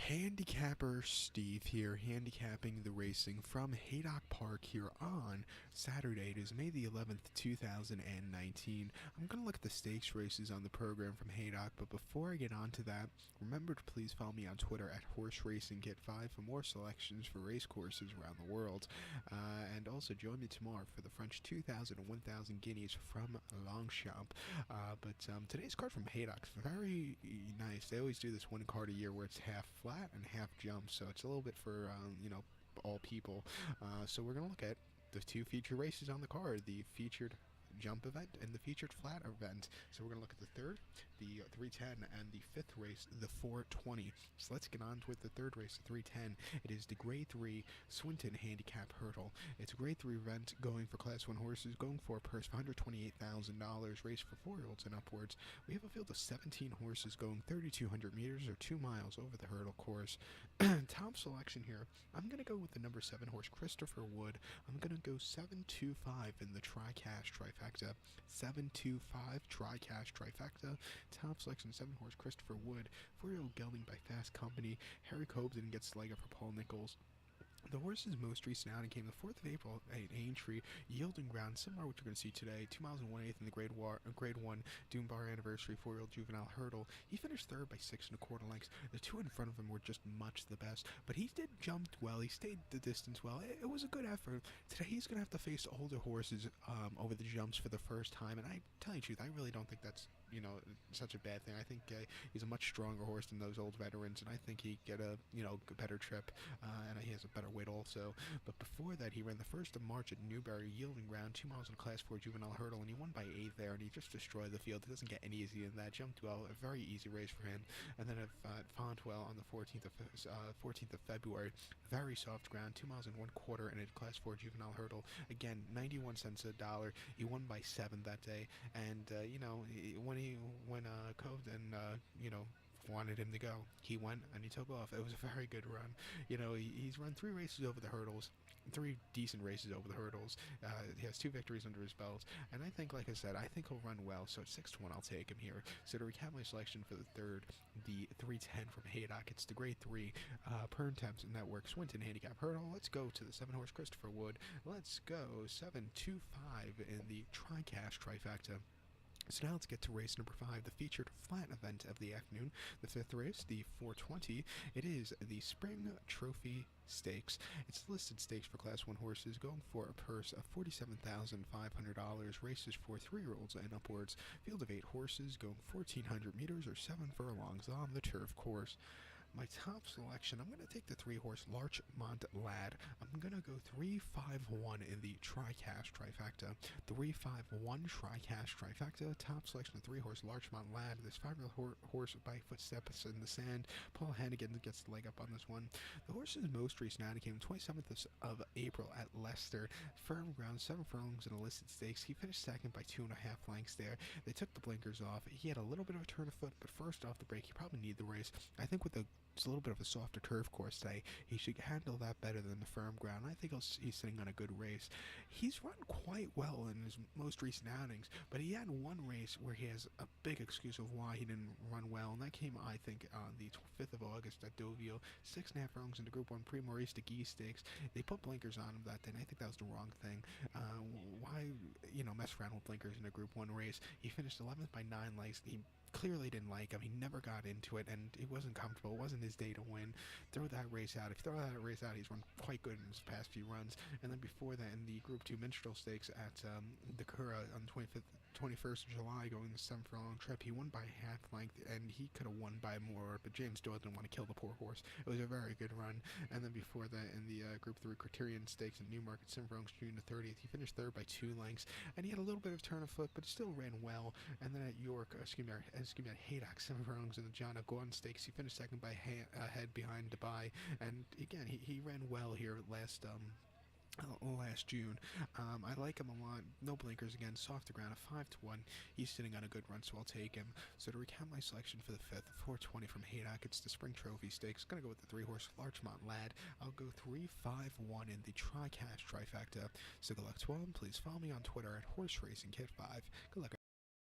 Handicapper Steve here, handicapping the racing from Haydock Park here on Saturday. It is May the 11th, 2019. I'm going to look at the stakes races on the program from Haydock, but before I get on to that, remember to please follow me on Twitter at HorseRacingKit5 for more selections for race courses around the world. And also join me tomorrow for the French 2,000 and 1,000 guineas from Longchamp. But today's card from Haydock's very nice. They always do this one card a year where it's half flat and half jump, so it's a little bit for all people. So we're gonna look at the two featured races on the card: the featured jump event and the featured flat event. So we're going to look at the third, the 310, and the fifth race, the 420. So let's get on with the third race, the 310. It is the Grade 3 Swinton Handicap Hurdle. It's a Grade 3 event going for Class 1 horses, going for a purse of $128,000, race for 4-year-olds and upwards. We have a field of 17 horses going 3,200 meters or 2 miles over the hurdle course. Top selection here, I'm going to go with the number 7 horse, Christopher Wood. I'm going to go 725 in the Tri-Cash Trifecta. 725 Tri-Cash Trifecta. Top selection, 7 horse, Christopher Wood. 4-year-old gelding by Fast Company. Harry Cobden gets the leg up for Paul Nichols. The horse's most recent outing came the 4th of April at Aintree, yielding ground, similar to what you're going to see today, 2 miles and 1/8 in the Grade 1 Dunbar Anniversary 4-year-old juvenile hurdle. He finished third by 6 1/4 lengths. The two in front of him were just much the best, but he did jump well. He stayed the distance well. It was a good effort. Today he's going to have to face older horses over the jumps for the first time, and I tell you the truth, I really don't think that's such a bad thing. I think he's a much stronger horse than those old veterans, and I think he'd get a better trip, and he has a better weight also. But before that, he ran the 1st of March at Newbury, yielding ground, 2 miles in a Class 4 juvenile hurdle, and he won by 8 there, and he just destroyed the field. It doesn't get any easier than that. Jumped well, a very easy race for him. And then at Fontwell on the 14th of February, very soft ground, 2 miles and 1/4 in a Class 4 juvenile hurdle. Again, 91 cents a dollar. He won by 7 that day, and when Cobden wanted him to go, he went and he took off. It was a very good run. He's run 3 races over the hurdles, 3 decent races over the hurdles. He has 2 victories under his belt, and I think, like I said, I think he'll run well. So at 6-1, I'll take him here. So to recap my selection for the third, the 310 from Haydock, it's the Grade 3 Pern Temps Network Swinton Handicap Hurdle. Let's go to the 7 horse Christopher Wood. Let's go 725 in the Tri-Cash Trifecta. So now let's get to race number 5, the featured flat event of the afternoon. The 5th race, the 420. It is the Spring Trophy Stakes. It's listed stakes for Class 1 horses, going for a purse of $47,500. Races for 3-year-olds and upwards. Field of 8 horses, going 1,400 meters or 7 furlongs on the turf course. My top selection, I'm going to take the 3 horse Larchmont Lad. I'm going to go 351 in the Tri-Cash Trifecta. 351 Tri-Cash Trifecta. Top selection of 3 horse Larchmont Lad. This 5-year-old horse by footsteps in the sand. Paul Hannigan gets the leg up on this one. The horse's most recent outing came 27th of April at Leicester. Firm ground, 7 furlongs in a listed stakes. He finished second by 2.5 lengths there. They took the blinkers off. He had a little bit of a turn of foot, but first off the break, he probably needed the race. I think with it's a little bit of a softer turf course today, he should handle that better than the firm ground. I think he's sitting on a good race. He's run quite well in his most recent outings, but he had one race where he has a big excuse of why he didn't run well, and that came, I think, on the 5th of August at Deauville. 6.5 furlongs into Group 1 Prix Maurice de Guy Stakes. They put blinkers on him that day, and I think that was the wrong thing. Why mess around with blinkers in a Group 1 race? He finished 11th by 9 lengths. He clearly didn't like him. He never got into it, and it wasn't comfortable. It wasn't his day to win. Throw that race out. If you throw that race out, he's run quite good in his past few runs. And then before that, in the Group 2 Minstrel Stakes at the Cura on the 21st of July, going the 7 furlong trip, he won by half length, and he could have won by more, but James Doyle didn't want to kill the poor horse. It was a very good run. And then before that, in the Group 3 Criterion Stakes in Newmarket, 7 furlongs, June the 30th, he finished third by 2 lengths, and he had a little bit of turn of foot, but still ran well. And then at at Haydock, 7 furlongs in the John O'Gordon Stakes, he finished second by head behind Dubai, and again, he ran well here last June. I like him a lot. No blinkers again. Soft to ground. A 5-1. He's sitting on a good run, so I'll take him. So to recount my selection for the 5th, 420 from Haydock, it's the Spring Trophy Stakes. Gonna go with the 3 horse Larchmont Lad. I'll go 351 in the Tri-Cash Trifecta. So good luck to all, and please follow me on Twitter at HorseRacingKit5. Good luck.